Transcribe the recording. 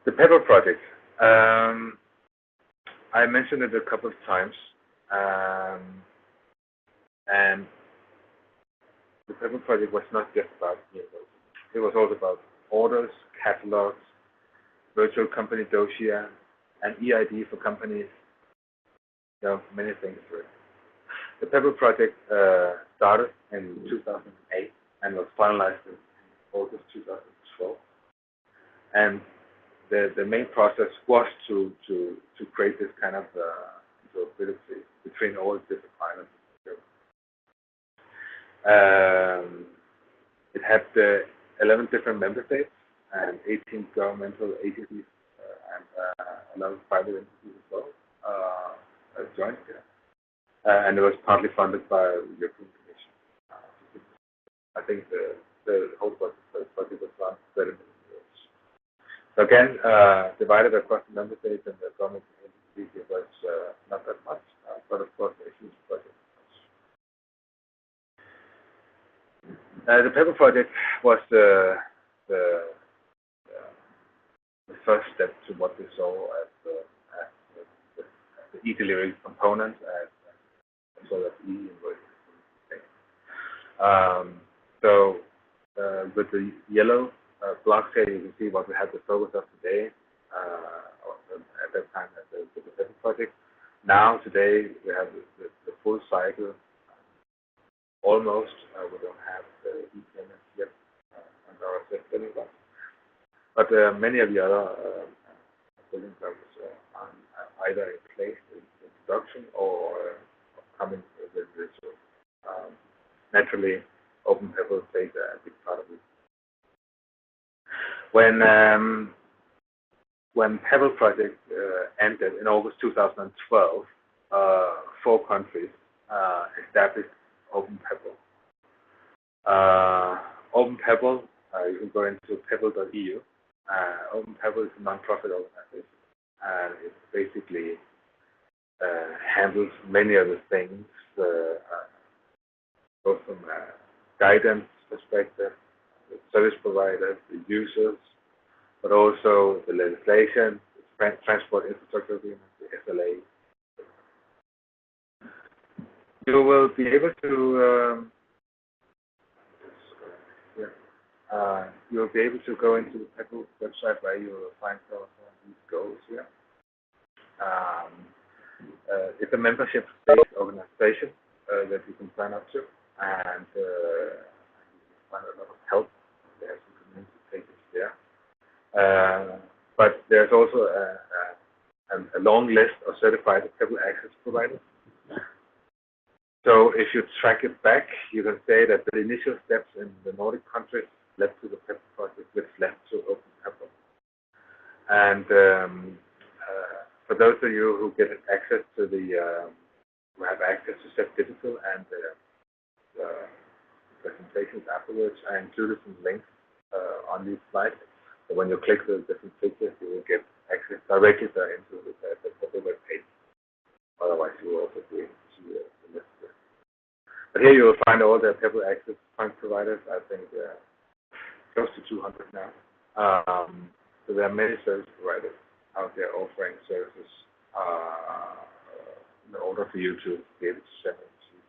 The PEPPOL project. I mentioned it a couple of times, and the PEPPOL project was not just about eInvoicing. It was also about orders, catalogs, virtual company dossier, and eID for companies. Many things to it. The PEPPOL project started in 2008 and was finalized in August 2012. And the main process was to create this kind of interoperability between all different islands. It had 11 different member states and 18 governmental agencies and a lot of private entities as well joined here. And it was partly funded by the European Commission. I think the whole project was around 30 million euros. So again, divided across the member states and the government agencies, it was not that much, but of course a huge project. The PEPPOL project was the first step to what we saw as the e-delivery component as well as eInvoicing. So with the yellow blocks here, you can see what we had the focus of today. At that time, with the PEPPOL project. Now, today, we have the full cycle. Almost, we don't have the e-payments yet on our billing blocks. But many of the other billing blocks are either in place in production or coming with this. Naturally, PEPPOL plays a big part of it. When PEPPOL project ended in August 2012, 4 countries established PEPPOL. PEPPOL, you can go into PEPPOL.eu. PEPPOL is a non-profit organization, and it basically handles many of the things, both from a guidance perspective, the service providers, the users, but also the legislation, the transport infrastructure agreement, the SLA. You will be able to go into the PEPPOL website where you will find some of these goals here. It's a membership-based organization that you can sign up to, and you can find a lot of help. There's some community pages there. But there's also a long list of certified PEPPOL access providers. So if you track it back, you can say that the initial steps in the Nordic countries led to the PEPPOL project, which led to PEPPOL. And for those of you who get access to who have access to CEF Digital and the presentations afterwards, I included some links on these slides. So when you click the different pictures, you will get access directly into the PEPPOL web page. Otherwise, you will also be able to see the list there. But here you will find all the PEPPOL access point providers. I think close to 200 now. So there are many service providers out there offering services in order for you to be able to send and receive